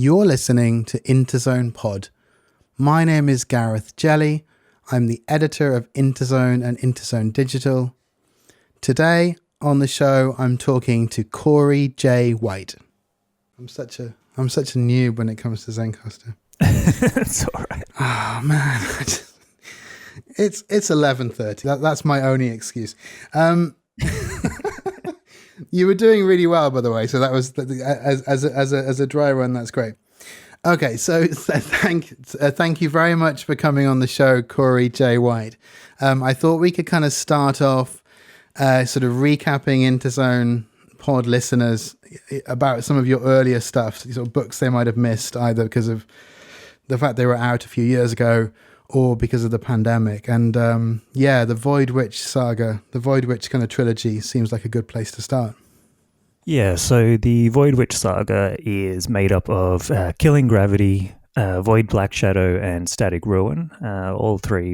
You're listening to INTERZONE Pod. My name is Gareth Jelley. I'm the editor of INTERZONE and INTERZONE Digital. Today on the show, I'm talking to Corey J. White. I'm such a noob when it comes to Zencastr. It's all right. Oh man, it's 11:30. That's my only excuse. You were doing really well, by the way. So that was as a dry run. That's great. Okay, so thank you very much for coming on the show, Corey J. White. I thought we could kind of start off sort of recapping INTERZONE Pod listeners about some of your earlier stuff, sort of books they might have missed either because of the fact they were out a few years ago or because of the pandemic. And the Void Witch saga, the Void Witch kind of trilogy seems like a good place to start. Yeah, so the Void Witch saga is made up of Killing Gravity, Void Black Shadow, and Static Ruin, all three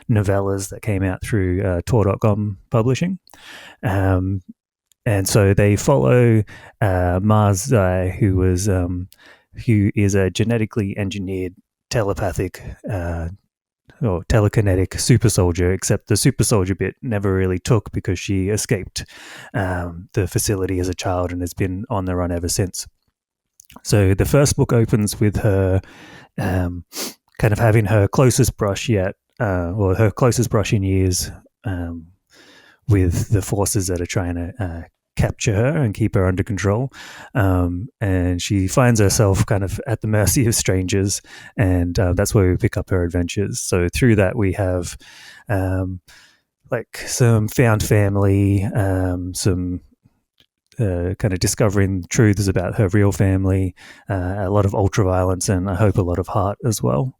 novellas that came out through Tor.com publishing. And so they follow Mars, who is a genetically engineered telepathic or telekinetic super soldier, except the super soldier bit never really took because she escaped the facility as a child and has been on the run ever since. So the first book opens with her kind of having her closest brush yet, or her closest brush in years with the forces that are trying to capture her and keep her under control, and she finds herself kind of at the mercy of strangers, and that's where we pick up her adventures. So through that we have like some found family, some kind of discovering truths about her real family, a lot of ultra violence, and I hope a lot of heart as well.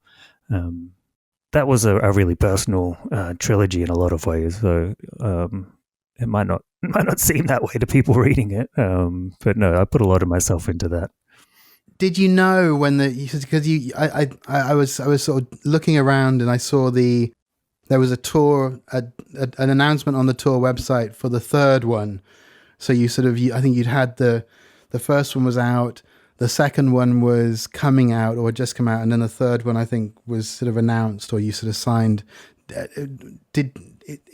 That was a really personal trilogy in a lot of ways, so it might not seem that way to people reading it, but no, I put a lot of myself into that. Did you know when I was sort of looking around and I saw there was a tour, an announcement on the tour website for the third one. So I think you'd had the first one was out, the second one was coming out or just come out, and then the third one I think was sort of announced or you sort of signed.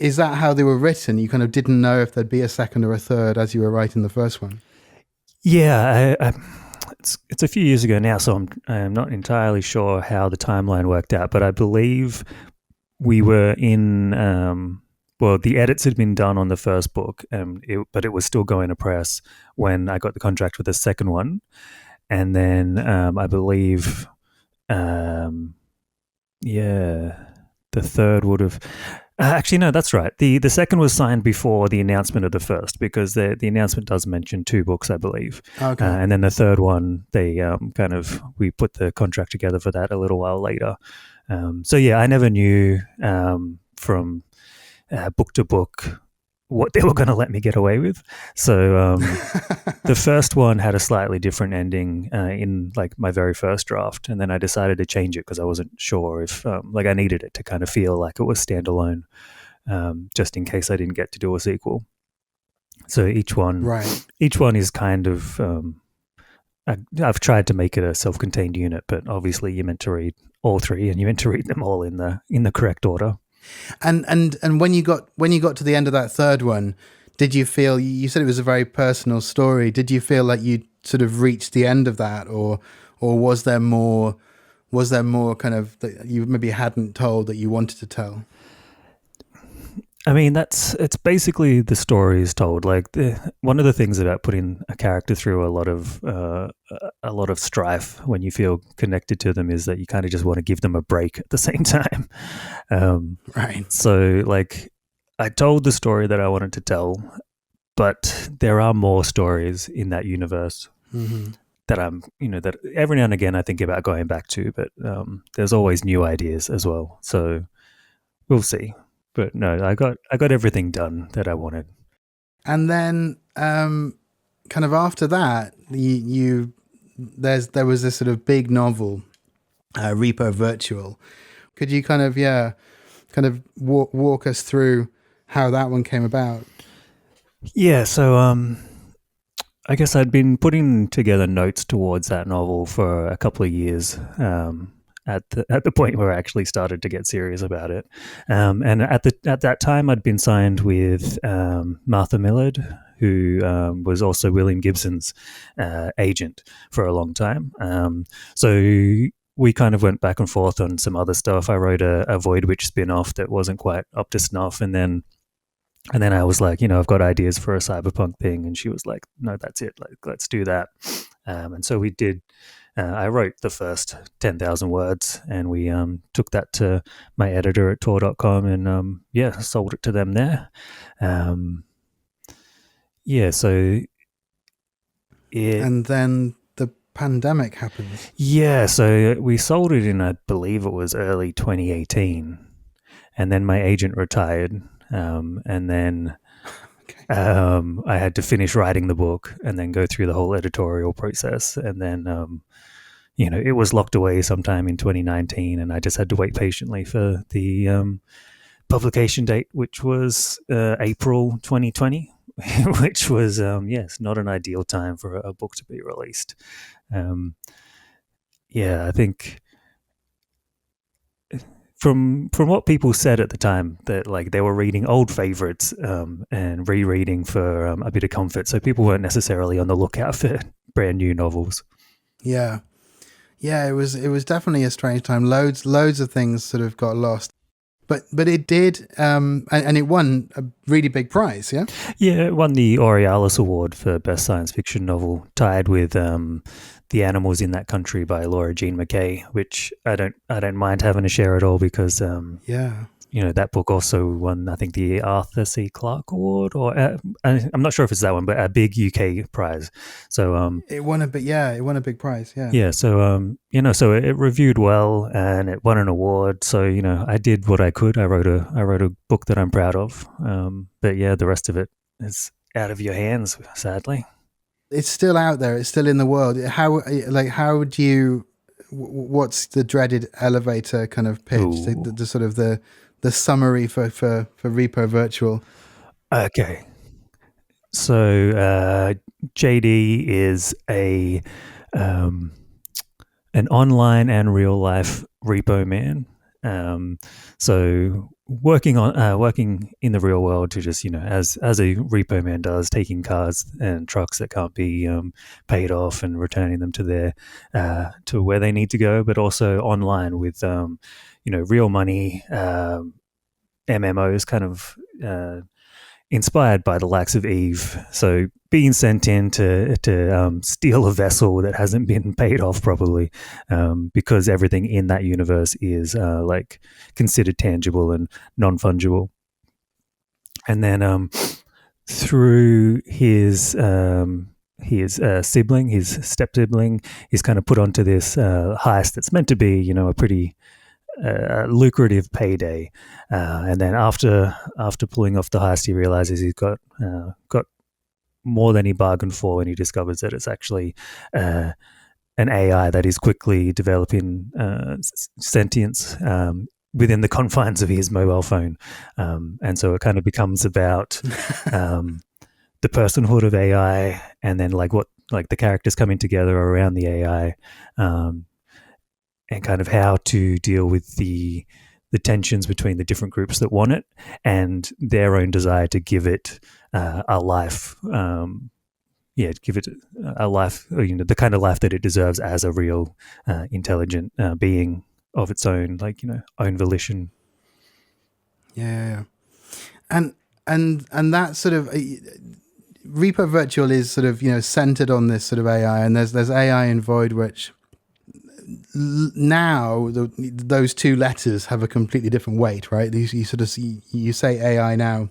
Is that how they were written? You kind of didn't know if there'd be a second or a third as you were writing the first one? Yeah, it's a few years ago now, so I'm not entirely sure how the timeline worked out, but I believe we were in, the edits had been done on the first book, but it was still going to press when I got the contract with the second one. And then I believe, the third would have... actually, no, that's right. The second was signed before the announcement of the first, because the announcement does mention 2 books, I believe. Okay. And then the third one, they we put the contract together for that a little while later. So yeah, I never knew from book to book what they were going to let me get away with. So the first one had a slightly different ending in like my very first draft, and then I decided to change it because I wasn't sure if I needed it to kind of feel like it was standalone, just in case I didn't get to do a sequel. So each one is kind of I've tried to make it a self-contained unit, but obviously you're meant to read all 3 and you're meant to read them all in the correct order. And when you got to the end of that third one, did you feel, you said it was a very personal story, did you feel like you sort of reached the end of that, or was there more kind of that you maybe hadn't told that you wanted to tell? I mean, it's basically the story is told. Like one of the things about putting a character through a lot of strife when you feel connected to them is that you kind of just want to give them a break at the same time. Right. So like I told the story that I wanted to tell, but there are more stories in that universe that that every now and again I think about going back to, but there's always new ideas as well. So we'll see. But no, I got everything done that I wanted. And then, kind of after that, there was this sort of big novel, Repo Virtual. Could you kind of walk us through how that one came about? Yeah. So I guess I'd been putting together notes towards that novel for a couple of years. At the point where I actually started to get serious about it, and at that time I'd been signed with Martha Millard, who was also William Gibson's agent for a long time. So we kind of went back and forth on some other stuff. I wrote a Void Witch spin-off that wasn't quite up to snuff, and then I was like, I've got ideas for a cyberpunk thing, and she was like, no, that's it, like let's do that. And so we did. I wrote the first 10,000 words, and we took that to my editor at Tor.com and sold it to them there. So and then the pandemic happened. Yeah, so we sold it in, I believe it was early 2018, and then my agent retired, and then I had to finish writing the book and then go through the whole editorial process, and then it was locked away sometime in 2019, and I just had to wait patiently for the publication date, which was April 2020, which was, not an ideal time for a book to be released. I think from what people said at the time, that like they were reading old favorites and rereading for a bit of comfort, so people weren't necessarily on the lookout for brand new novels. Yeah, it was definitely a strange time. Loads of things sort of got lost. But it did, and it won a really big prize, yeah? Yeah, it won the Aurealis Award for Best Science Fiction Novel, tied with The Animals in That Country by Laura Jean McKay, which I don't mind having a share at all, because that book also won, I think, the Arthur C. Clarke Award, or I'm not sure if it's that one, but a big UK prize. So it won a big prize. Yeah. Yeah. So so it reviewed well and it won an award. So I did what I could. I wrote a book that I'm proud of. But yeah, the rest of it is out of your hands, sadly. It's still out there. It's still in the world. How do you? What's the dreaded elevator kind of pitch? The sort of the summary for Repo Virtual. Okay. So JD is an online and real life repo man. So working in the real world to just, as a repo man does, taking cars and trucks that can't be paid off and returning them to their to where they need to go, but also online with real money MMOs, kind of inspired by the likes of Eve. So being sent in to steal a vessel that hasn't been paid off properly, because everything in that universe is considered tangible and non-fungible. And then through his sibling, his step-sibling, he's kind of put onto this heist that's meant to be, a pretty lucrative payday, and then after pulling off the heist, he realizes he's got more than he bargained for when he discovers that it's actually an AI that is quickly developing sentience within the confines of his mobile phone, and so it kind of becomes about the personhood of AI, and then the characters coming together around the AI. And kind of how to deal with the tensions between the different groups that want it and their own desire to give it a life. Give it a life, the kind of life that it deserves as a real intelligent being of its own, own volition. Yeah. And that sort of Repo Virtual is sort of, centered on this sort of AI, and there's AI in Void, which now those two letters have a completely different weight, right? You sort of you say AI now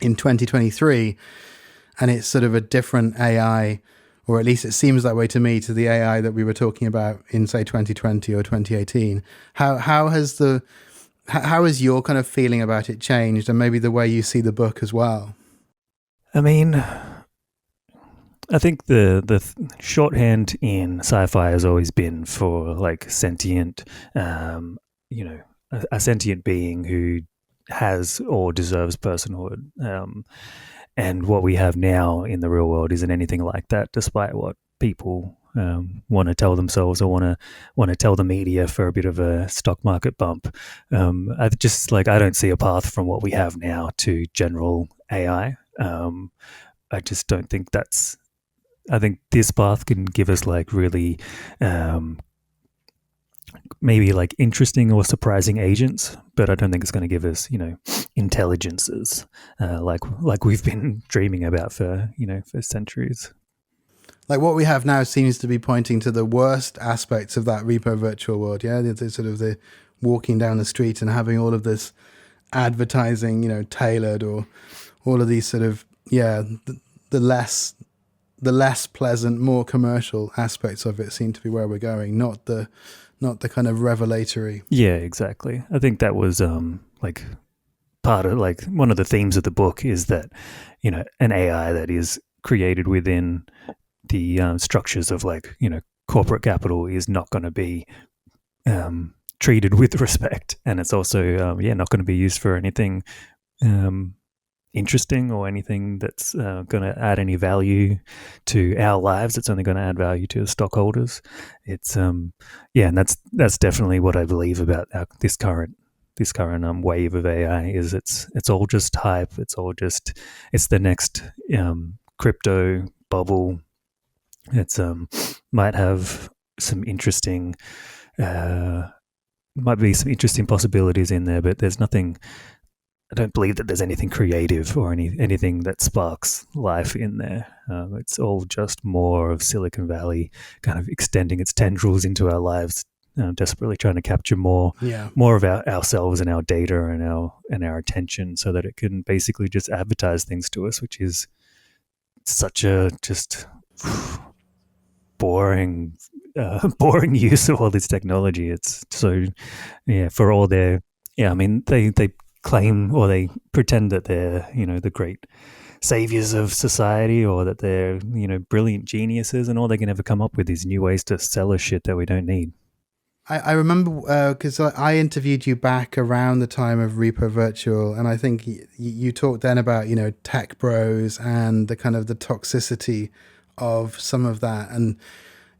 in 2023, and it's sort of a different AI, or at least it seems that way to me, to the AI that we were talking about in, say, 2020 or 2018. How has your kind of feeling about it changed, and maybe the way you see the book as well? I mean, I think the shorthand in sci-fi has always been for sentient, a sentient being who has or deserves personhood. And what we have now in the real world isn't anything like that, despite what people want to tell themselves or want to tell the media for a bit of a stock market bump. I don't see a path from what we have now to general AI. I just don't think that's. I think this path can give us like really maybe like interesting or surprising agents, but I don't think it's going to give us, intelligences like we've been dreaming about for centuries. Like what we have now seems to be pointing to the worst aspects of that repo virtual world. Yeah, the sort of the walking down the street and having all of this advertising, tailored, or all of these sort of the less pleasant, more commercial aspects of it seem to be where we're going, not the kind of revelatory. Yeah, exactly. I think that was like part of like one of the themes of the book is that an AI that is created within the structures of corporate capital is not going to be treated with respect, and it's also not going to be used for anything interesting or anything that's going to add any value to our lives. It's only going to add value to the stockholders. It's and that's definitely what I believe about this current wave of AI. Is it's all just hype. It's the next crypto bubble. It's might have some interesting might be some interesting possibilities in there, but there's nothing. I don't believe that there's anything creative or anything that sparks life in there. It's all just more of Silicon Valley kind of extending its tendrils into our lives, desperately trying to capture more of ourselves and our data and our attention, so that it can basically just advertise things to us, which is such a just boring use of all this technology. It's so for all their I mean they claim or they pretend that they're the great saviors of society, or that they're brilliant geniuses, and all they can ever come up with is new ways to sell us shit that we don't need. I remember because I interviewed you back around the time of Repo Virtual, and I think you talked then about tech bros and the kind of the toxicity of some of that, and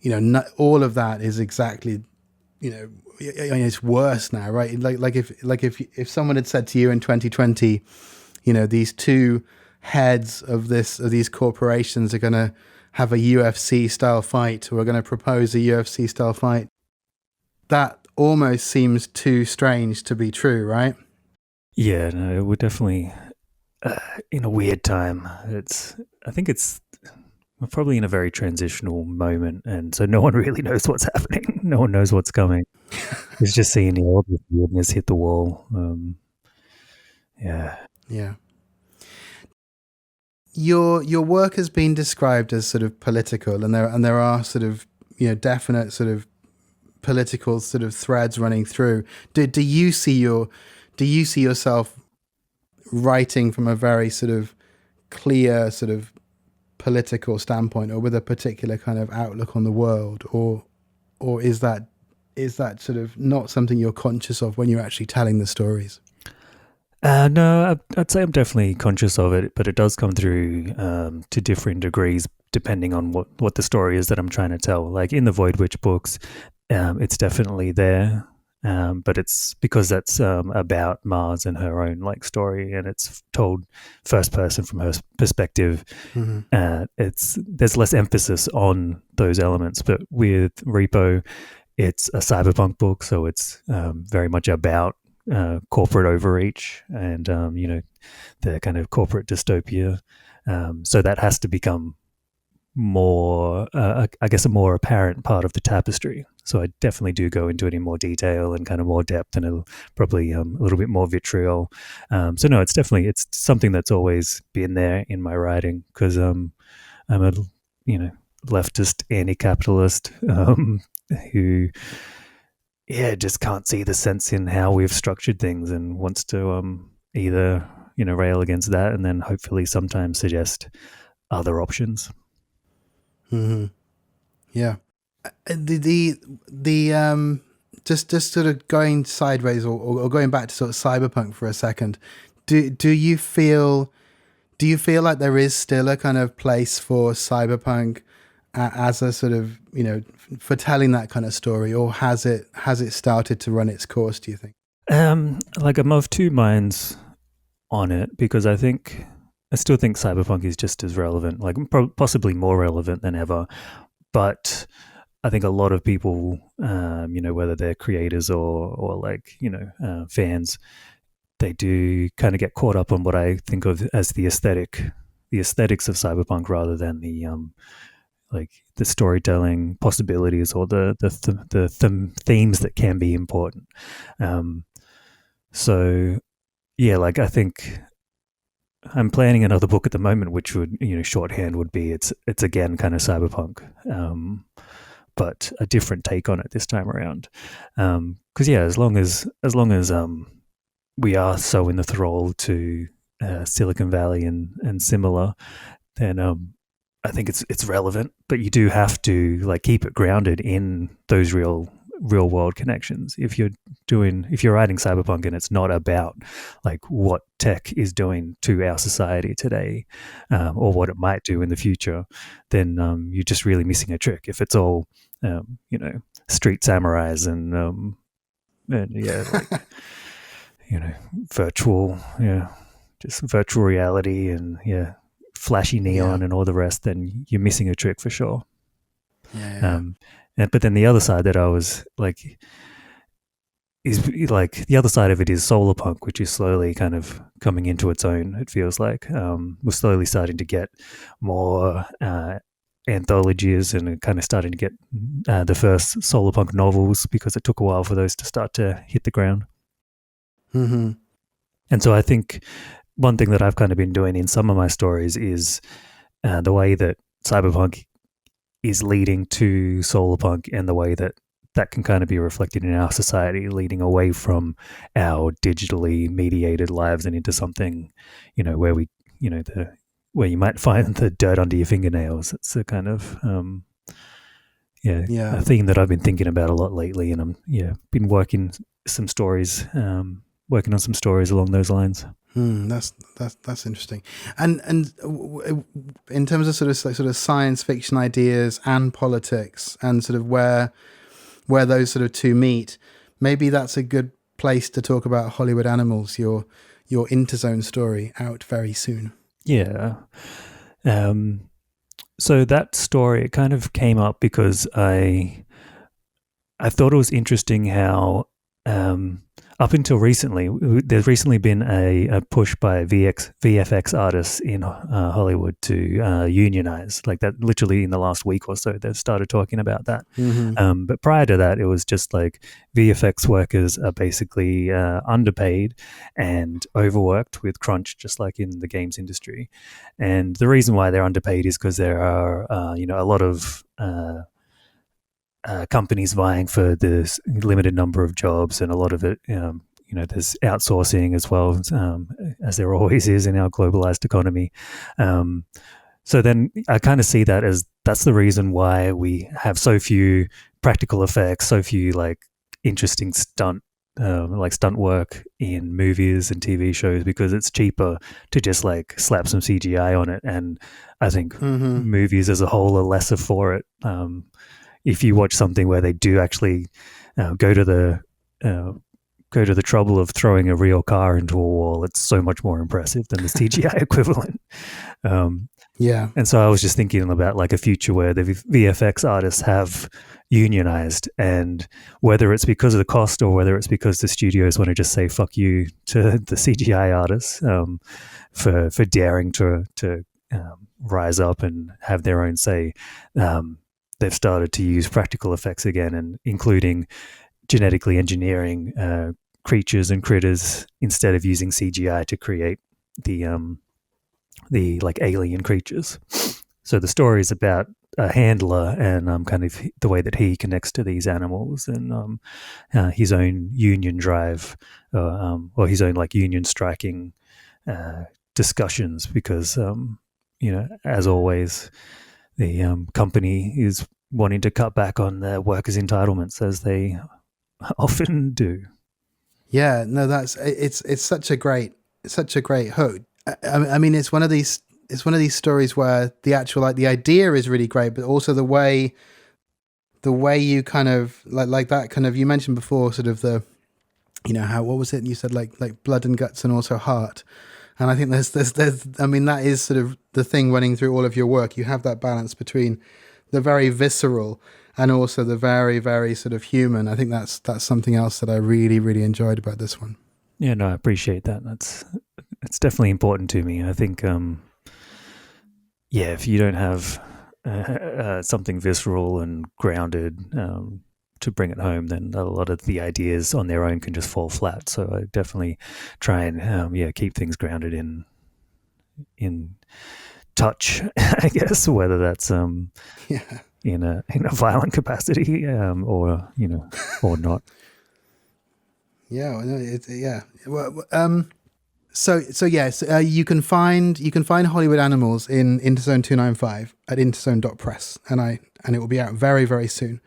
not all of that is exactly it's worse now, right? Like if someone had said to you in 2020, these two heads of these corporations are going to have a UFC style fight, or are going to propose a UFC style fight, that almost seems too strange to be true, right? Yeah, no, we're definitely in a weird time. I think we're probably in a very transitional moment, and so no one really knows what's happening. No one knows what's coming. It's just seeing all this weirdness hit the wall. Yeah. Your work has been described as sort of political, and there are sort of definite sort of political sort of threads running through. Do you see yourself writing from a very sort of clear sort of political standpoint, or with a particular kind of outlook on the world, or is that sort of not something you're conscious of when you're actually telling the stories? No, I'd say I'm definitely conscious of it, but it does come through to different degrees depending on what the story is that I'm trying to tell. Like in the Void Witch books, it's definitely there, but it's because that's about Mars and her own story, and it's told first person from her perspective. Mm-hmm. There's less emphasis on those elements, but with Repo, it's a cyberpunk book, so it's very much about corporate overreach and the kind of corporate dystopia. So that has to become more, I guess, a more apparent part of the tapestry. So I definitely do go into it in more detail and kind of more depth, and probably a little bit more vitriol. So no, it's something that's always been there in my writing, because I'm a leftist anti-capitalist who just can't see the sense in how we've structured things, and wants to either rail against that and then hopefully sometimes suggest other options. Mm-hmm. Yeah. The just sort of going sideways or going back to sort of cyberpunk for a second. Do you feel Do you feel like there is still a kind of place for cyberpunk as a sort of, for telling that kind of story, or has it started to run its course, do you think? Like I'm of two minds on it, because I still think cyberpunk is just as relevant, like possibly more relevant than ever. But I think a lot of people, whether they're creators or like, fans, they do kind of get caught up on what I think of as the aesthetics of cyberpunk, rather than the like the storytelling possibilities or the themes that can be important. So yeah, like I think I'm planning another book at the moment, which would, shorthand would be it's again kind of cyberpunk, but a different take on it this time around. Because yeah, as long as we are so in the thrall to Silicon Valley and similar, then I think it's relevant. But you do have to like keep it grounded in those real world connections. If you're writing cyberpunk and it's not about like what tech is doing to our society today, or what it might do in the future, then you're just really missing a trick. If it's all street samurais and yeah, like virtual, just virtual reality and flashy neon and all the rest, then you're missing a trick for sure. But then the other side that I was like is like the other side of it is solarpunk, which is slowly kind of coming into its own. It feels like we're slowly starting to get more anthologies and kind of starting to get the first solarpunk novels, because it took a while for those to start to hit the ground. Mm-hmm. And so I think one thing that I've kind of been doing in some of my stories is the way that cyberpunk is leading to solarpunk, and the way that can kind of be reflected in our society, leading away from our digitally mediated lives and into something, where we, where you might find the dirt under your fingernails. It's a kind of, a theme that I've been thinking about a lot lately, and I'm, been working on some stories along those lines. That's interesting. And in terms of sort of science fiction ideas and politics, and sort of where those sort of two meet, maybe that's a good place to talk about Hollywood Animals, your INTERZONE story, out very soon. Yeah. So that story, it kind of came up because I thought it was interesting how up until recently, there's recently been a push by VFX artists in Hollywood to unionize. Like that, literally in the last week or so, they've started talking about that. Mm-hmm. But prior to that, it was just like VFX workers are basically underpaid and overworked with crunch, just like in the games industry. And the reason why they're underpaid is because there are, a lot of companies vying for this limited number of jobs, and a lot of it, there's outsourcing as well, as there always is in our globalized economy. So then I kind of see that as that's the reason why we have so few practical effects, so few like interesting stunt work in movies and TV shows, because it's cheaper to just like slap some CGI on it. And I think movies as a whole are lesser for it. If you watch something where they do actually go to the trouble of throwing a real car into a wall, it's so much more impressive than the CGI equivalent. And so I was just thinking about like a future where the VFX artists have unionized, and whether it's because of the cost or whether it's because the studios want to just say fuck you to the CGI artists for daring to rise up and have their own say. They've started to use practical effects again, and including genetically engineering creatures and critters instead of using CGI to create the like alien creatures. So the story is about a handler and kind of the way that he connects to these animals, and his own union drive, or his own like union striking discussions, because as always, the company is wanting to cut back on their workers' entitlements, as they often do. Yeah, no, it's such a great hook. I mean, it's one of these stories where the actual, like, the idea is really great, but also the way you kind of like that kind of, you mentioned before, sort of the, you know, how, what was it you said, like blood and guts and also heart. And I think there's I mean, that is sort of the thing running through all of your work. You have that balance between the very visceral and also the very, very sort of human. I think that's something else that I really, really enjoyed about this one. Yeah, no, I appreciate that. It's definitely important to me. I think, yeah, if you don't have something visceral and grounded to bring it home, then a lot of the ideas on their own can just fall flat. So I definitely try and keep things grounded in touch, I guess, whether that's Yeah. in a violent capacity or or not. Yeah. Yeah. Well, so yes, you can find Hollywood Animals in Interzone 295 at interzone.press, and it will be out very, very soon.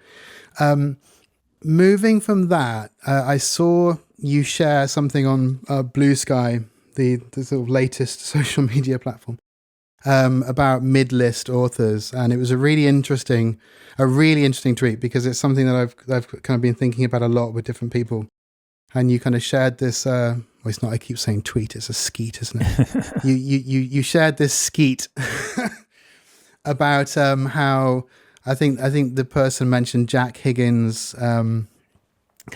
Moving from that, I saw you share something on Blue Sky, the sort of latest social media platform, about mid-list authors, and it was a really interesting tweet, because it's something that I've kind of been thinking about a lot with different people. And you kind of shared this. Well, it's not. I keep saying tweet. It's a skeet, isn't it? you shared this skeet about how I think the person mentioned Jack Higgins' kind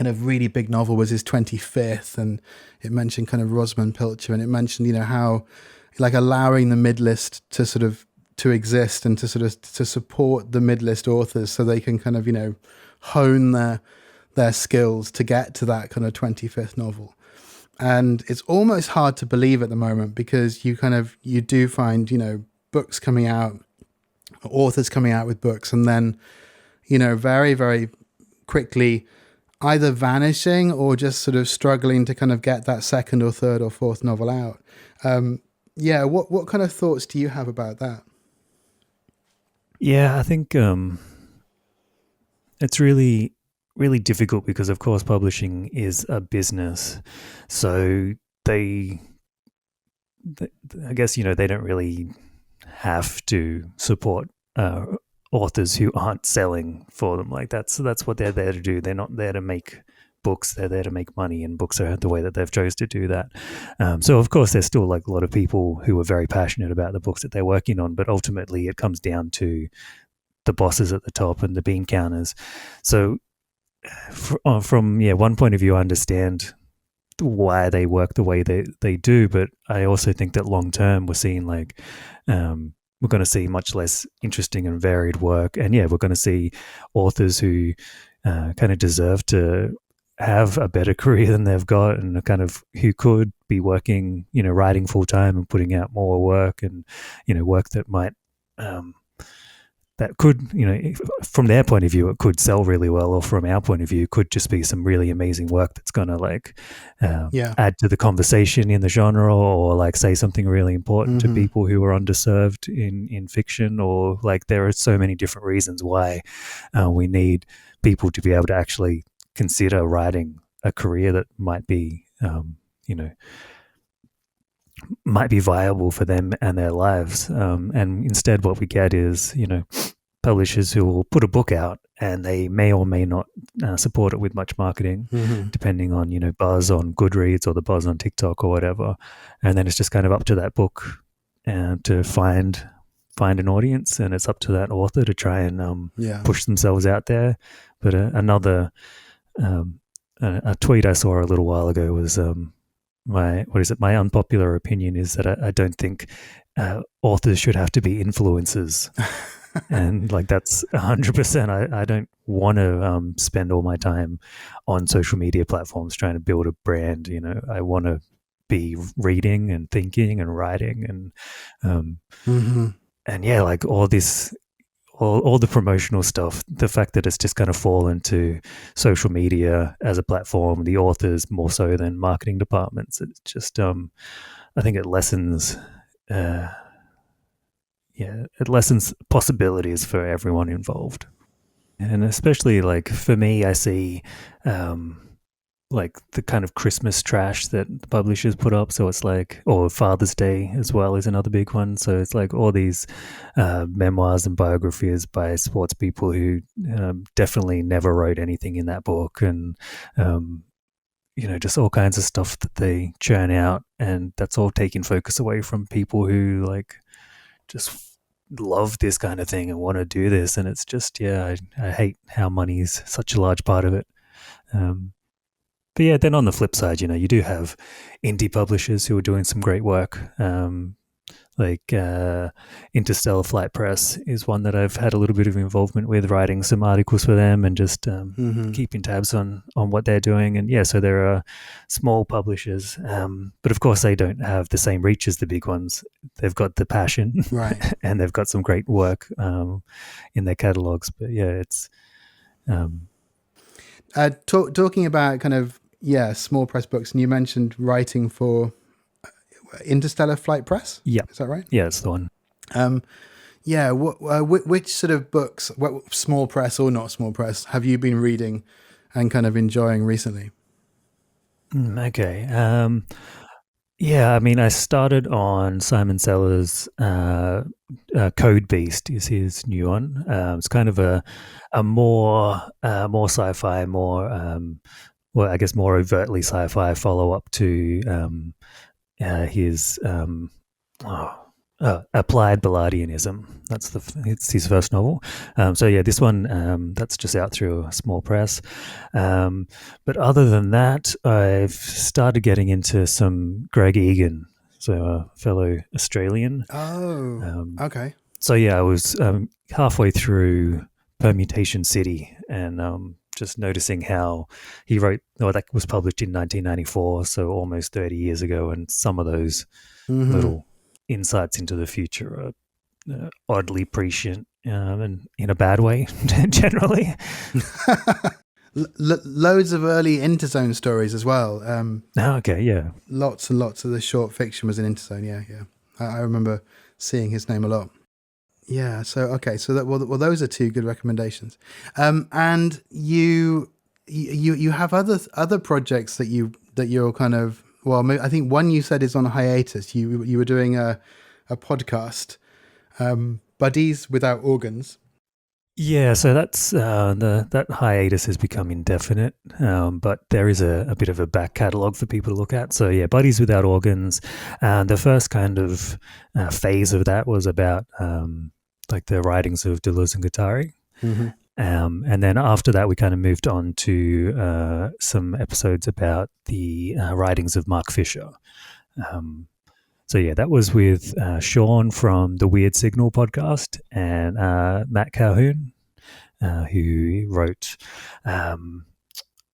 of really big novel was his 25th, and it mentioned kind of Rosamund Pilcher, and it mentioned, you know, how like allowing the mid-list to sort of to exist and to sort of to support the mid-list authors so they can kind of, you know, hone their skills to get to that kind of 25th novel. And it's almost hard to believe at the moment, because you do find, you know, books coming out, authors coming out with books, and then, you know, very, very quickly either vanishing or just sort of struggling to kind of get that second or third or fourth novel out. What kind of thoughts do you have about that? Yeah, I think it's really difficult, because of course publishing is a business, so I guess, you know, they don't really have to support authors who aren't selling for them. Like that's what they're there to do. They're not there to make books, they're there to make money, and books are the way that they've chose to do that. So of course there's still like a lot of people who are very passionate about the books that they're working on, but ultimately it comes down to the bosses at the top and the bean counters. So from one point of view, I understand why they work the way they do, but I also think that long term we're seeing like we're going to see much less interesting and varied work, and we're going to see authors who kind of deserve to have a better career than they've got, and kind of who could be working, you know, writing full time and putting out more work, and, you know, work that might that could, you know, from their point of view, it could sell really well, or from our point of view, it could just be some really amazing work that's going to like add to the conversation in the genre, or like say something really important to people who are underserved in fiction, or like there are so many different reasons why we need people to be able to actually consider writing a career that might be, you know, might be viable for them and their lives. And instead what we get is, you know, publishers who will put a book out and they may or may not support it with much marketing, depending on, you know, buzz on Goodreads or the buzz on TikTok or whatever. And then it's just kind of up to that book to find an audience, and it's up to that author to try and push themselves out there. But a tweet I saw a little while ago was my unpopular opinion is that I don't think authors should have to be influencers. And like that's 100%. I don't want to spend all my time on social media platforms trying to build a brand. You know, I want to be reading and thinking and writing and like all this, all the promotional stuff. The fact that it's just kind of fallen to social media as a platform, the authors more so than marketing departments. It's just I think it lessens. It lessens possibilities for everyone involved. And especially like for me, I see like the kind of Christmas trash that the publishers put up. So it's like, or Father's Day as well is another big one. So it's like all these memoirs and biographies by sports people who definitely never wrote anything in that book, and just all kinds of stuff that they churn out, and that's all taking focus away from people who like just love this kind of thing and want to do this. And it's just, I hate how money's such a large part of it. But yeah, then on the flip side, you do have indie publishers who are doing some great work. Like Interstellar Flight Press is one that I've had a little bit of involvement with, writing some articles for them and just keeping tabs on what they're doing. And yeah, so there are small publishers, but of course they don't have the same reach as the big ones. They've got the passion, right, and they've got some great work in their catalogs. But yeah, it's talking about kind of small press books, and you mentioned writing for Interstellar Flight Press. Yeah, is that right? Yeah, it's the one. Which sort of books, small press or not small press, have you been reading and kind of enjoying recently? Okay. I mean, I started on Simon Seller's Code Beast is his new one. It's kind of a more sci-fi, more I guess more overtly sci-fi follow-up to his Applied Balladianism. It's his first novel. This one that's just out through a small press. But other than that, I've started getting into some Greg Egan, so a fellow Australian. Okay. So I was halfway through Permutation City, and just noticing how he wrote, that was published in 1994, so almost 30 years ago, and some of those little insights into the future are oddly prescient, and in a bad way, generally. Loads of early INTERZONE stories as well. Okay, yeah. Lots and lots of the short fiction was in INTERZONE, yeah. I remember seeing his name a lot. Yeah. So okay. So that well, those are two good recommendations. And you have other projects that you're kind of, well, I think one you said is on a hiatus. You were doing a podcast, Buddies Without Organs. Yeah. So that's that hiatus has become indefinite, but there is a bit of a back catalogue for people to look at. So yeah, Buddies Without Organs. The first kind of phase of that was about like the writings of Deleuze and Guattari. And then after that, we kind of moved on to some episodes about the writings of Mark Fisher. That was with Sean from the Weird Signal podcast and Matt Calhoun, who wrote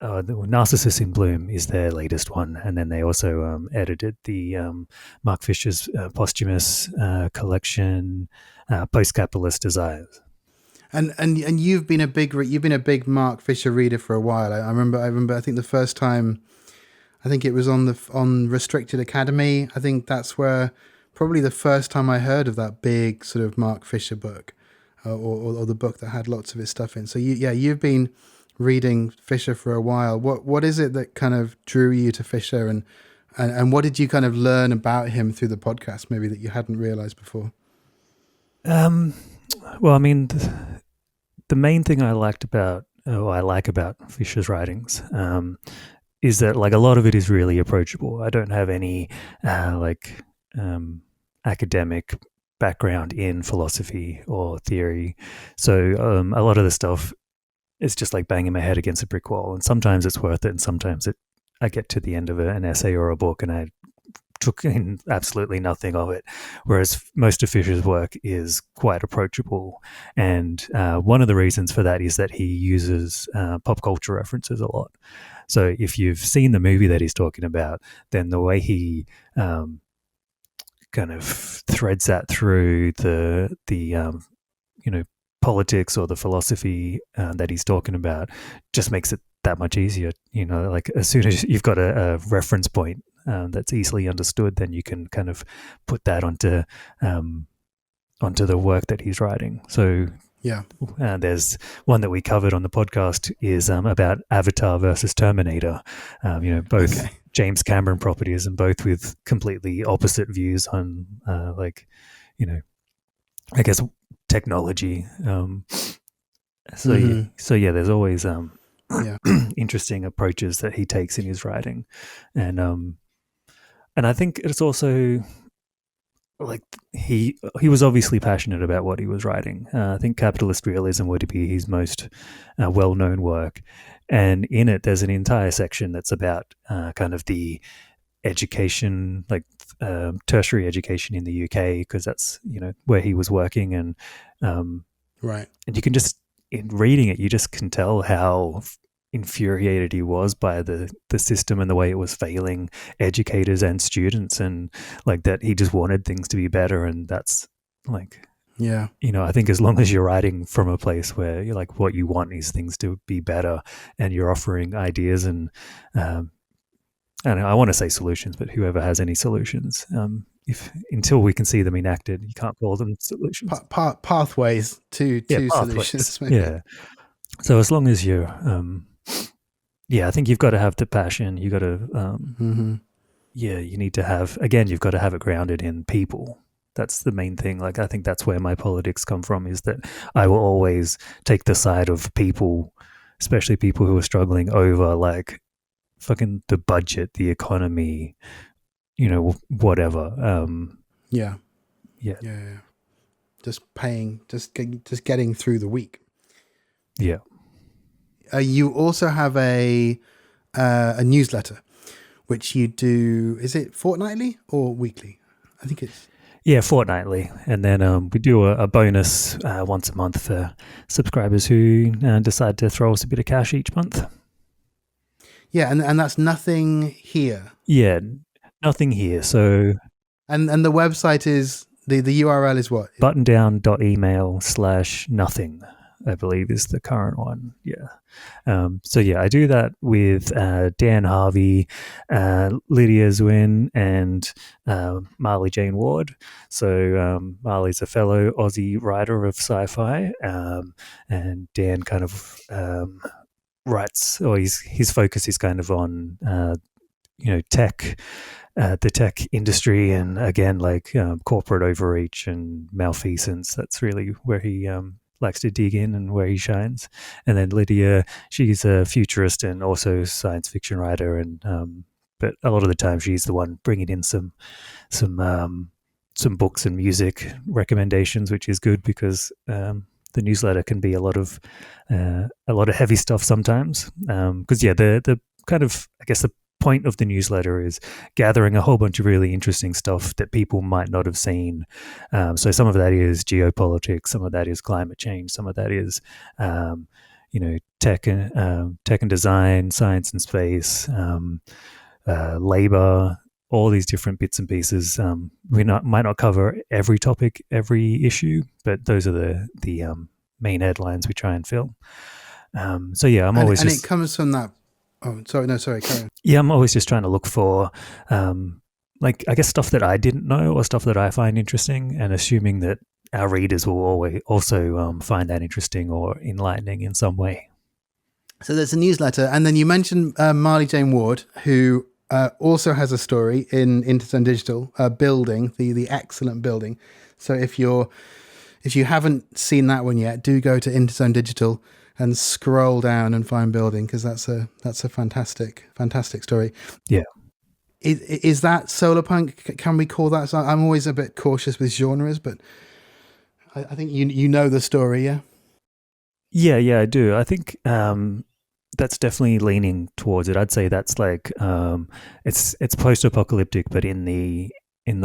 Narcissus in Bloom is their latest one. And then they also edited the Mark Fisher's posthumous collection, Post-Capitalist Desires. And you've been a big Mark Fisher reader for a while. I remember. I think the first time, I think it was on Restricted Academy. I think that's where probably the first time I heard of that big sort of Mark Fisher book, or the book that had lots of his stuff in. So you've been reading Fisher for a while. What is it that kind of drew you to Fisher, and what did you kind of learn about him through the podcast, maybe that you hadn't realized before? Well, I mean, the main thing I like about Fisher's writings is that, like, a lot of it is really approachable. I don't have any academic background in philosophy or theory, so a lot of the stuff is just like banging my head against a brick wall. And sometimes it's worth it, and sometimes I get to the end of an essay or a book and I took in absolutely nothing of it, whereas most of Fisher's work is quite approachable. And one of the reasons for that is that he uses pop culture references a lot. So if you've seen the movie that he's talking about, then the way he kind of threads that through the politics or the philosophy that he's talking about just makes it that much easier. Like, as soon as you've got a reference point that's easily understood, then you can kind of put that onto the work that he's writing. So Yeah. There's one that we covered on the podcast is about Avatar versus Terminator. Both James Cameron properties, and both with completely opposite views on, I guess, technology. There's always interesting approaches that he takes in his writing, and I think it's also like he was obviously passionate about what he was writing. I think Capitalist Realism would be his most well-known work, and in it there's an entire section that's about kind of the education, like tertiary education in the UK, because that's where he was working, and right. And you can just, in reading it, you just can tell how infuriated he was by the system and the way it was failing educators and students, and like that he just wanted things to be better. And that's like, I think as long as you're writing from a place where you're like, what you want is things to be better, and you're offering ideas and I want to say solutions, but whoever has any solutions, until we can see them enacted, you can't call them solutions. Pathways to solutions. Maybe. Yeah. So as long as you're, I think you've got to have the passion. You got to, you need to have. Again, you've got to have it grounded in people. That's the main thing. Like, I think that's where my politics come from. Is that I will always take the side of people, especially people who are struggling, over like fucking the budget, the economy, whatever. Yeah. Just paying, just getting through the week. Yeah. You also have a newsletter, which you do. Is it fortnightly or weekly? I think it's fortnightly, and then we do a bonus once a month for subscribers who decide to throw us a bit of cash each month. Yeah, and that's nothing here. Yeah, nothing here. So, and the website is the URL is what? buttondown.email/nothing, I believe, is the current one. Yeah. I do that with Dan Harvey, Lydia Zwin, and Marley Jane Ward. So Marley's a fellow Aussie writer of sci-fi, and Dan kind of writes, or his focus is kind of on tech, the tech industry, and again, like corporate overreach and malfeasance. That's really where he likes to dig in and where he shines. And then Lydia, she's a futurist and also science fiction writer, and but a lot of the time she's the one bringing in some books and music recommendations, which is good because the newsletter can be a lot of heavy stuff sometimes. Because the kind of, I guess, the point of the newsletter is gathering a whole bunch of really interesting stuff that people might not have seen. So some of that is geopolitics, some of that is climate change, some of that is tech and design, science and space, labor, all these different bits and pieces. We might not cover every topic, every issue, but those are the main headlines we try and fill. I'm always and it comes from that. Oh, sorry, carry on. Yeah, I'm always just trying to look for, I guess, stuff that I didn't know or stuff that I find interesting, and assuming that our readers will always also find that interesting or enlightening in some way. So there's a newsletter, and then you mentioned Marley Jane Ward, who also has a story in INTERZONE Digital, building the excellent building. So if you haven't seen that one yet, do go to INTERZONE Digital and scroll down and find building, because that's a fantastic story. Yeah. Is that solarpunk? Can we call that? So I'm always a bit cautious with genres, but I think you know the story, yeah? Yeah, I do. I think that's definitely leaning towards it. I'd say that's like it's post-apocalyptic, but in the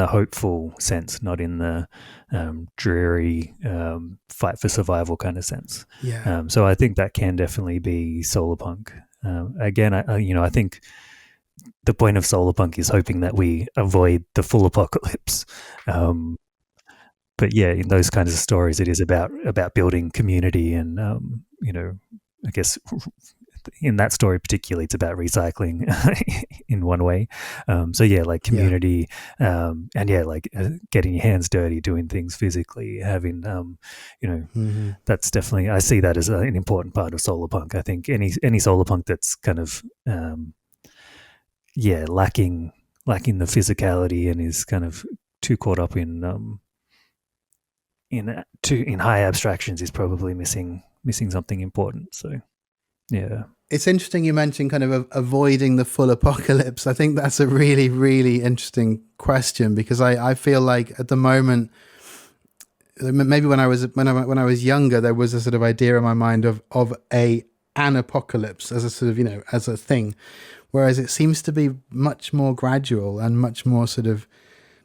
hopeful sense, not in the dreary fight for survival kind of sense. Yeah. So I think that can definitely be solarpunk. Again, I think the point of solarpunk is hoping that we avoid the full apocalypse. But yeah, in those kinds of stories, it is about building community and I guess in that story particularly, it's about recycling in one way. So yeah, like community, and yeah, like getting your hands dirty, doing things physically, having that's definitely, I see that as an important part of solarpunk. I think any solarpunk that's kind of lacking the physicality and is kind of too caught up in high abstractions is probably missing something important. So yeah, it's interesting you mentioned kind of avoiding the full apocalypse. I think that's a really, really interesting question, because I feel like at the moment, maybe when I was younger, there was a sort of idea in my mind of an apocalypse as a sort of, as a thing, whereas it seems to be much more gradual and much more sort of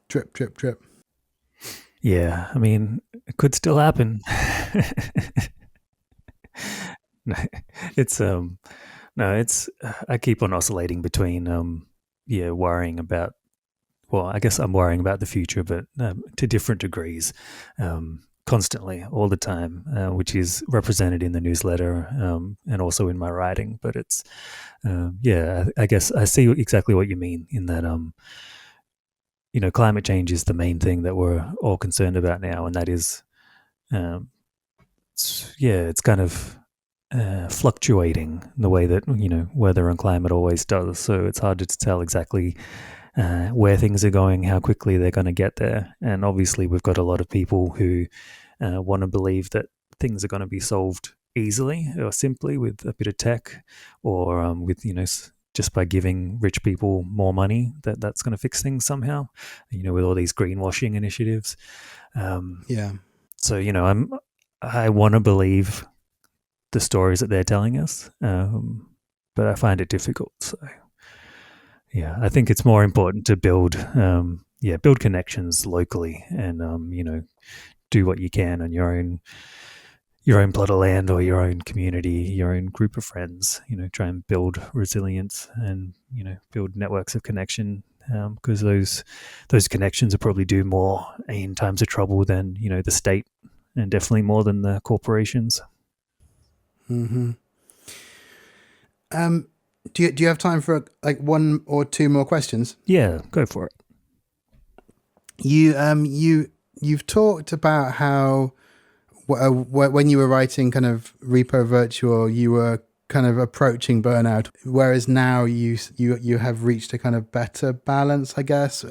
drip, drip, drip. Yeah, I mean, it could still happen. It's I keep on oscillating between worrying about, well, I guess I'm worrying about the future, but to different degrees, constantly, all the time, which is represented in the newsletter and also in my writing. But it's I guess I see exactly what you mean in that climate change is the main thing that we're all concerned about now, and that is it's kind of fluctuating in the way that weather and climate always does. So it's hard to tell exactly where things are going, how quickly they're going to get there. And obviously we've got a lot of people who want to believe that things are going to be solved easily or simply with a bit of tech, or with just by giving rich people more money, that's going to fix things somehow, with all these greenwashing initiatives. So I want to believe the stories that they're telling us, but I find it difficult. So yeah, I think it's more important to build connections locally, and do what you can on your own plot of land or your own community, your own group of friends. Try and build resilience and build networks of connection, because those connections will probably do more in times of trouble than the state, and definitely more than the corporations. Mm-hmm. Do you have time for like one or two more questions? Yeah, go for it. You've talked about how when you were writing kind of Repo Virtual, you were kind of approaching burnout, whereas now you have reached a kind of better balance, I guess.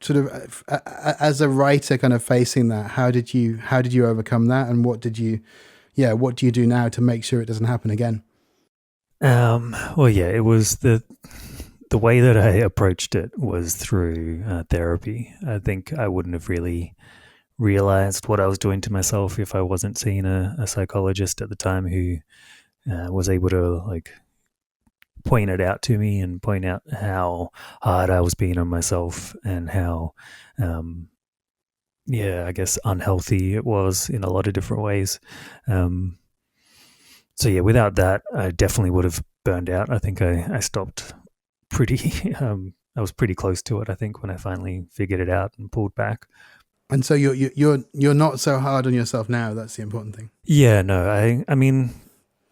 Sort of as a writer, kind of facing that, how did you overcome that, and what do you do now to make sure it doesn't happen again? Well, yeah, it was the way that I approached it was through therapy. I think I wouldn't have really realized what I was doing to myself if I wasn't seeing a psychologist at the time who was able to like point it out to me and point out how hard I was being on myself, and how I guess unhealthy it was in a lot of different ways. So yeah, without that, I definitely would have burned out. I think I stopped pretty. I was pretty close to it, I think, when I finally figured it out and pulled back. And so you're not so hard on yourself now. That's the important thing. Yeah, no, I mean,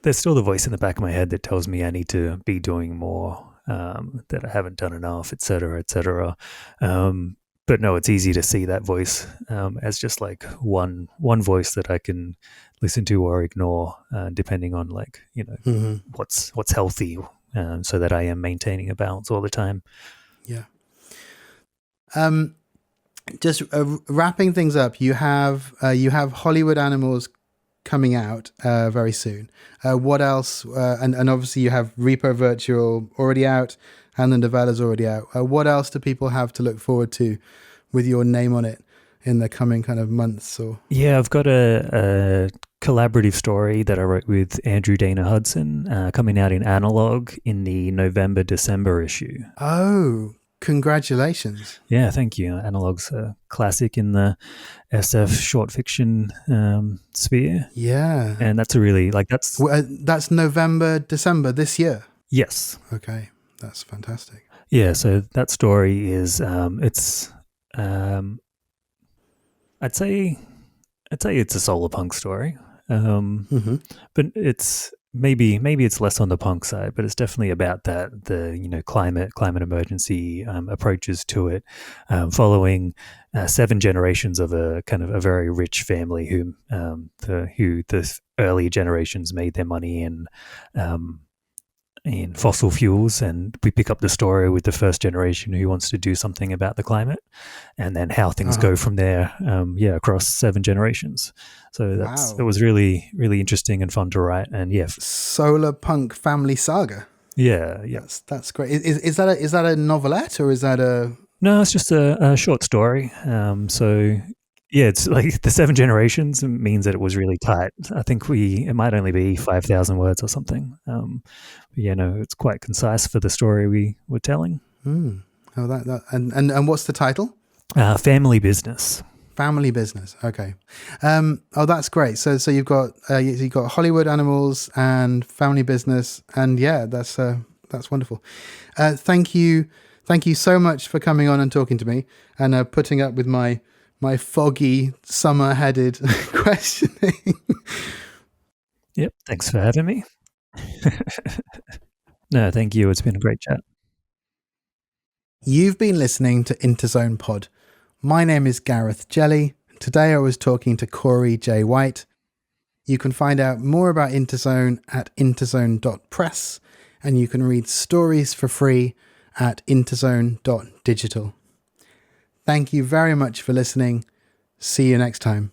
there's still the voice in the back of my head that tells me I need to be doing more, that I haven't done enough, et cetera, et cetera. But no, it's easy to see that voice as just like one voice that I can listen to or ignore, depending on like mm-hmm. what's healthy, so that I am maintaining a balance all the time. Yeah. Just wrapping things up, you have Hollywood Animals coming out very soon. What else? And obviously you have Repo Virtual already out, and the novella's already out. What else do people have to look forward to with your name on it in the coming kind of months? Or I've got a collaborative story that I wrote with Andrew Dana Hudson, coming out in Analog in the November-December issue. Oh, congratulations. Yeah, thank you. Analog's a classic in the SF short fiction sphere. Yeah. And that's a really, like, that's November, December this year? Yes. Okay, that's fantastic. Yeah, so that story is, it's, I'd say it's a solarpunk story. Mm-hmm. But it's maybe it's less on the punk side, but it's definitely about that, the climate emergency approaches to it, following 7 generations of a kind of a very rich family who the early generations made their money in fossil fuels, and we pick up the story with the first generation who wants to do something about the climate, and then how things go from there. Across 7 generations. So it was really, really interesting and fun to write. And Solarpunk family saga. Yeah. That's great. Is that a novelette, or is that a? No, it's just a short story. It's like the 7 generations means that it was really tight. I think it might only be 5,000 words or something. It's quite concise for the story we were telling. Oh, and what's the title? Family Business. Family Business. Okay. That's great. So you've got Hollywood Animals and Family Business, and that's wonderful. Thank you so much for coming on and talking to me and putting up with my foggy summer-headed questioning. Yep. Thanks for having me. No, thank you. It's been a great chat. You've been listening to INTERZONE Pod. My name is Gareth Jelley. Today I was talking to Corey J. White. You can find out more about INTERZONE at interzone.press, and you can read stories for free at interzone.digital. Thank you very much for listening. See you next time.